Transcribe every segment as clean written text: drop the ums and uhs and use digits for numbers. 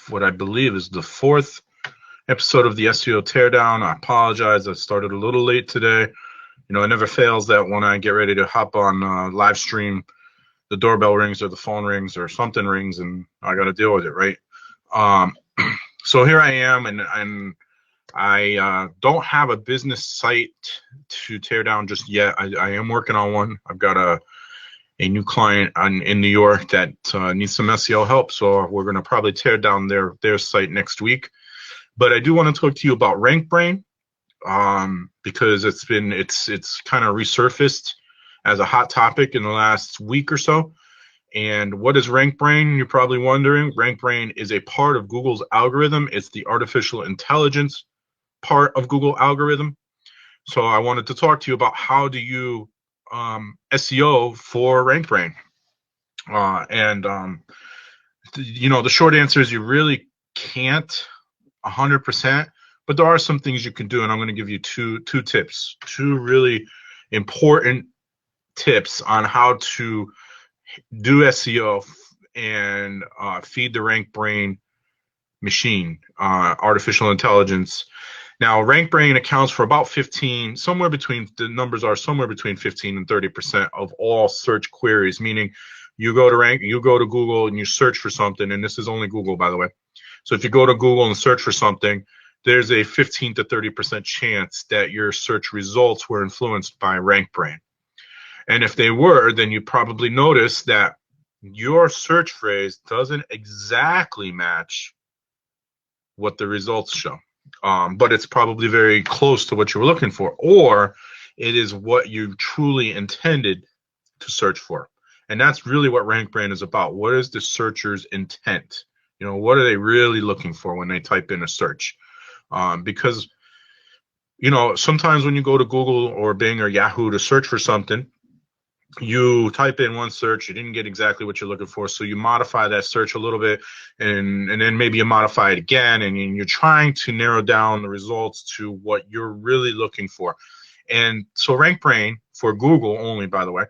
what I believe is the fourth episode of the SEO Teardown. I apologize. I started a little late today. You know, it never fails that when I get ready to hop on live stream, the doorbell rings or the phone rings or something rings, and I got to deal with it, right? So here I am, and I don't have a business site to tear down just yet. I am working on one. I've got a new client in New York that needs some SEO help, so we're going to probably tear down their site next week. But I do want to talk to you about Rankbrain, because it's kind of resurfaced as a hot topic in the last week or so. And what is Rankbrain? You're probably wondering. Rankbrain is a part of Google's algorithm. It's the artificial intelligence part of Google algorithm. So I wanted to talk to you about how do you SEO for Rankbrain. The short answer is you really can't 100%, but there are some things you can do, and I'm going to give you two tips, two really important tips on how to do SEO and feed the Rankbrain machine, artificial intelligence. Now, Rankbrain accounts for about 15, the numbers are somewhere between 15 and 30% of all search queries, meaning you go to Google and you search for something, and this is only Google, by the way. So if you go to Google and search for something, there's a 15 to 30% chance that your search results were influenced by Rankbrain. And if they were, then you probably notice that your search phrase doesn't exactly match what the results show. But it's probably very close to what you were looking for, or it is what you truly intended to search for. And that's really what Rankbrain is about. What is the searcher's intent? You know, what are they really looking for when they type in a search? Because, you know, sometimes when you go to Google or Bing or Yahoo to search for something, you type in one search, you didn't get exactly what you're looking for, so you modify that search a little bit, and then maybe you modify it again, and you're trying to narrow down the results to what you're really looking for. And so Rankbrain, for Google only, by the way,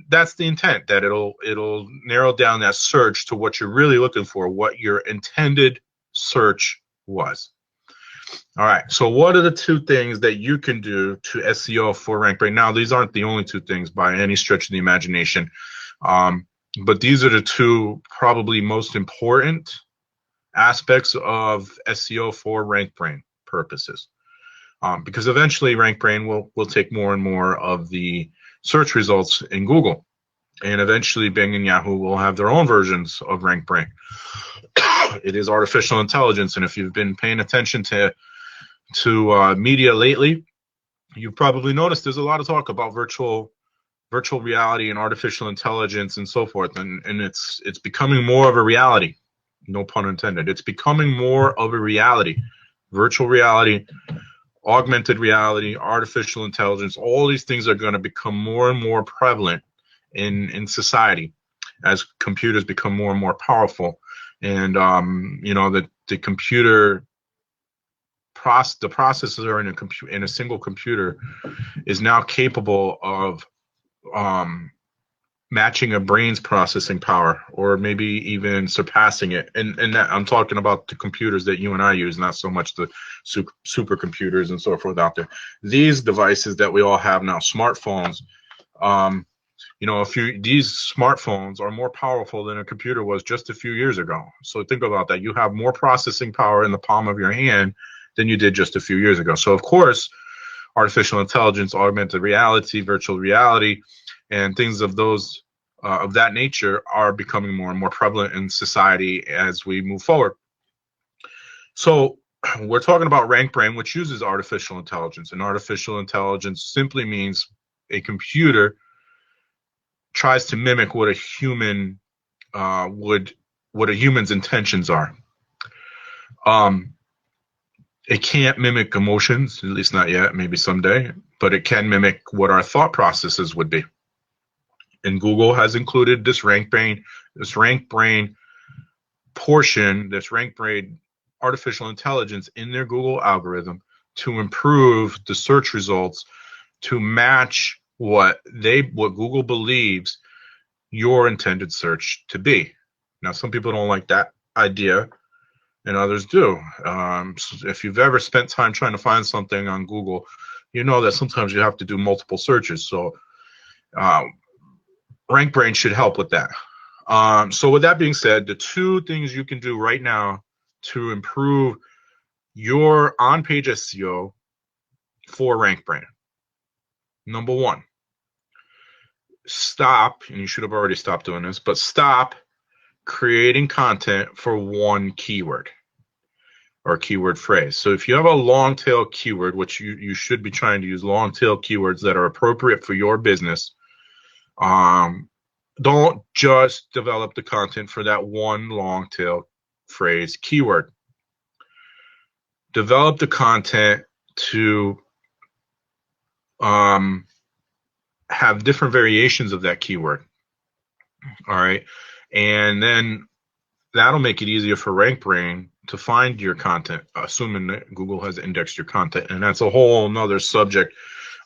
that's the intent, that it'll narrow down that search to what you're really looking for, what your intended search was. All right, so what are the two things that you can do to SEO for Rankbrain? Now, these aren't the only two things by any stretch of the imagination, but these are the two probably most important aspects of SEO for Rankbrain purposes, because eventually Rankbrain will take more and more of the search results in Google, and eventually Bing and Yahoo will have their own versions of Rankbrain. It is artificial intelligence, and if you've been paying attention to media lately, you've probably noticed there's a lot of talk about virtual reality and artificial intelligence and so forth, and it's becoming more of a reality. No pun intended. It's becoming more of a reality. Virtual reality, augmented reality, artificial intelligence, all these things are going to become more and more prevalent in society as computers become more and more powerful. And the computer the processor in a single computer is now capable of matching a brain's processing power, or maybe even surpassing it. And that, I'm talking about the computers that you and I use, not so much the supercomputers and so forth out there. These devices that we all have now, smartphones, these smartphones are more powerful than a computer was just a few years ago. So think about that. You have more processing power in the palm of your hand than you did just a few years ago. So of course, artificial intelligence, augmented reality, virtual reality, and things of that nature are becoming more and more prevalent in society as we move forward. So we're talking about Rankbrain, which uses artificial intelligence, and artificial intelligence simply means a computer tries to mimic what a human what a human's intentions are. It can't mimic emotions, at least not yet, maybe someday, but it can mimic what our thought processes would be. And Google has included this Rankbrain portion, this Rankbrain artificial intelligence in their Google algorithm to improve the search results to match what Google believes your intended search to be. Now, some people don't like that idea, and others do. So if you've ever spent time trying to find something on Google, you know that sometimes you have to do multiple searches. So uh, Rankbrain should help with that. So with that being said, the two things you can do right now to improve your on-page SEO for Rankbrain. Number one, stop, and you should have already stopped doing this, but stop creating content for one keyword or keyword phrase. So if you have a long tail keyword, which you should be trying to use long tail keywords that are appropriate for your business, don't just develop the content for that one long tail phrase keyword. Develop the content to have different variations of that keyword. All right. And then that'll make it easier for Rankbrain to find your content, assuming that Google has indexed your content. And that's a whole nother subject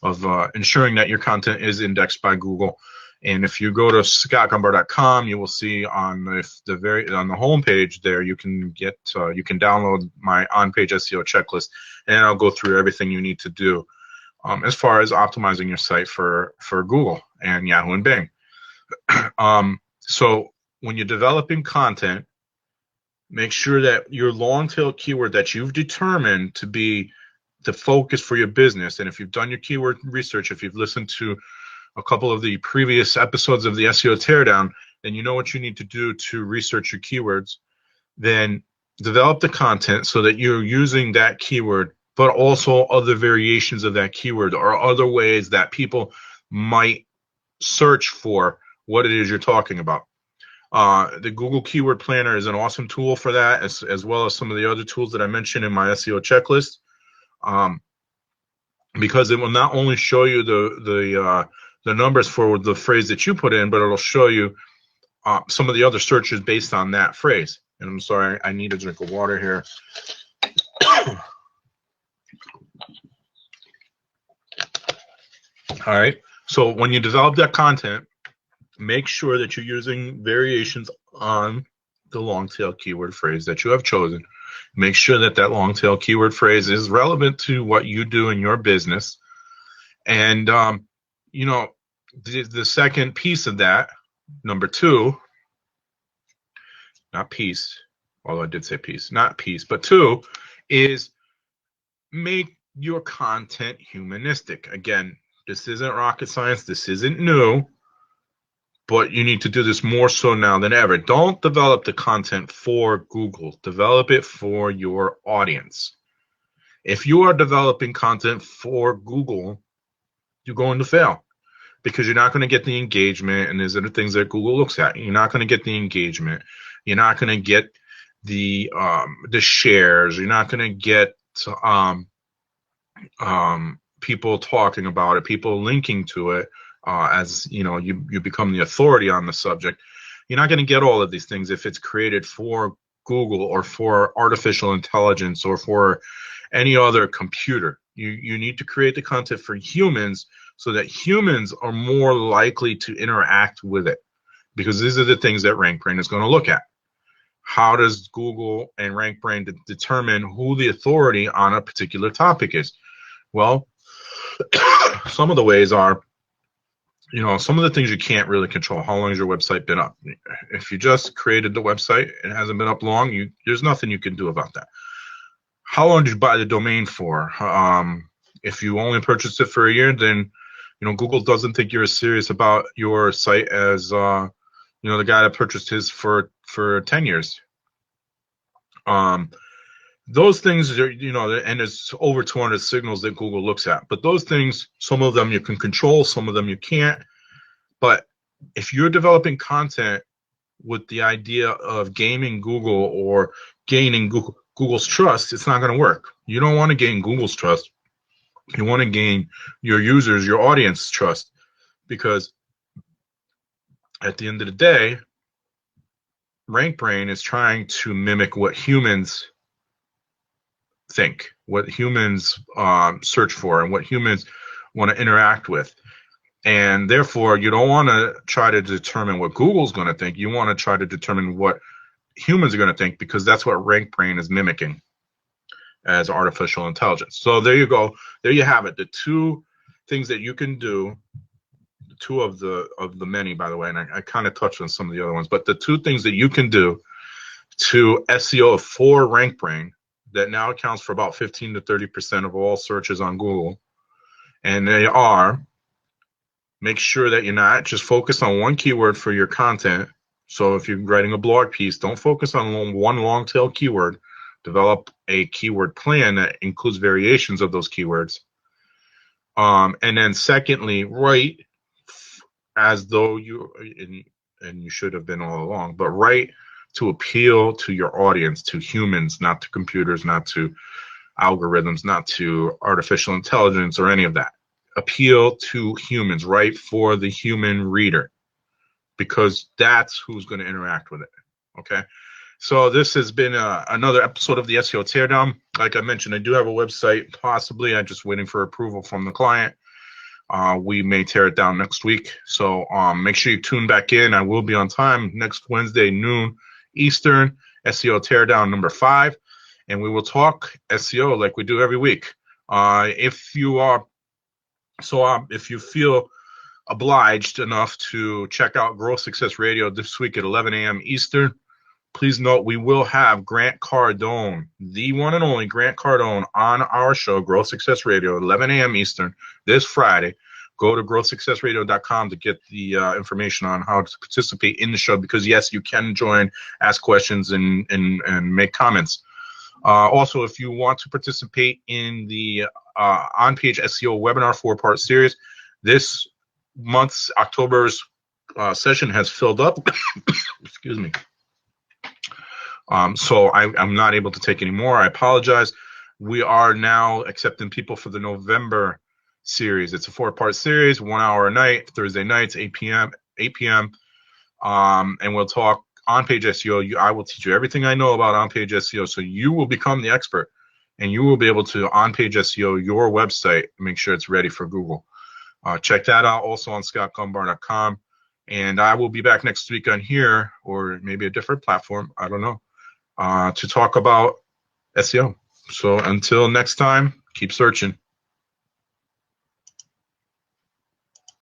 of ensuring that your content is indexed by Google. And if you go to scottgombar.com, you will see on the homepage there, you can download my on-page SEO checklist, and I'll go through everything you need to do as far as optimizing your site for Google and Yahoo and Bing. So when you're developing content, make sure that your long tail keyword that you've determined to be the focus for your business, and if you've done your keyword research, if you've listened to a couple of the previous episodes of the SEO Teardown, then you know what you need to do to research your keywords. Then develop the content so that you're using that keyword, but also other variations of that keyword or other ways that people might search for what it is you're talking about. The Google Keyword Planner is an awesome tool for that, as well as some of the other tools that I mentioned in my SEO checklist, because it will not only show you the numbers for the phrase that you put in, but it'll show you some of the other searches based on that phrase. And I'm sorry, I need a drink of water here. All right. So when you develop that content, make sure that you're using variations on the long tail keyword phrase that you have chosen. Make sure that that long tail keyword phrase is relevant to what you do in your business. And, the second piece of that, number two, not piece, although I did say piece, not piece, but two, is make your content humanistic. Again, this isn't rocket science. This isn't new. But you need to do this more so now than ever. Don't develop the content for Google. Develop it for your audience. If you are developing content for Google, you're going to fail because you're not going to get the engagement. And these are the things that Google looks at. You're not going to get the engagement. You're not going to get the shares. You're not going to get people talking about it, people linking to it. As you become the authority on the subject. You're not going to get all of these things if it's created for Google or for artificial intelligence or for any other computer. You need to create the content for humans so that humans are more likely to interact with it, because these are the things that Rankbrain is going to look at. How does Google and Rankbrain determine who the authority on a particular topic is? Well, some of the ways are, some of the things you can't really control. How long has your website been up? If you just created the website and it hasn't been up long, there's nothing you can do about that. How long did you buy the domain for? If you only purchased it for a year, then Google doesn't think you're as serious about your site as the guy that purchased his for 10 years. Those things are, and there's over 200 signals that Google looks at. But those things, some of them you can control, some of them you can't. But if you're developing content with the idea of gaming Google or gaining Google's trust, it's not going to work. You don't want to gain Google's trust. You want to gain your users, your audience trust, because at the end of the day, Rankbrain is trying to mimic what humans think, what humans search for, and what humans want to interact with. And therefore, you don't want to try to determine what Google's going to think. You want to try to determine what humans are going to think, because that's what Rankbrain is mimicking as artificial intelligence. So there you go. There you have it. The two things that you can do, two of the many, by the way, and I kind of touched on some of the other ones, but the two things that you can do to SEO for Rankbrain that now accounts for about 15 to 30% of all searches on Google. And they are, make sure that you're not just focused on one keyword for your content. So if you're writing a blog piece, don't focus on one long tail keyword. Develop a keyword plan that includes variations of those keywords. And then secondly, write as though you, and you should have been all along, but write to appeal to your audience, to humans, not to computers, not to algorithms, not to artificial intelligence or any of that. Appeal to humans, write for the human reader, because that's who's going to interact with it. Okay. So this has been another episode of the SEO Teardown. Like I mentioned, I do have a website, possibly. I'm just waiting for approval from the client. We may tear it down next week. So make sure you tune back in. I will be on time next Wednesday, noon Eastern, SEO Teardown number 5. And we will talk SEO like we do every week. If you feel obliged enough to check out Growth Success Radio this week at 11 a.m. Eastern, please note we will have Grant Cardone, the one and only Grant Cardone, on our show, Growth Success Radio, 11 a.m. Eastern, this Friday. Go to growthsuccessradio.com to get the information on how to participate in the show, because, yes, you can join, ask questions, and make comments. Also, if you want to participate in the on-page SEO webinar 4-part series, this month's October's session has filled up. Excuse me. So I'm not able to take any more. I apologize. We are now accepting people for the November series. It's a 4-part series, 1 hour a night, Thursday nights, 8 p.m. And we'll talk on-page SEO. I will teach you everything I know about on-page SEO, so you will become the expert, and you will be able to on-page SEO your website and make sure it's ready for Google. Check that out also on scottgombar.com. And I will be back next week on here, or maybe a different platform, I don't know, to talk about SEO. So until next time, keep searching.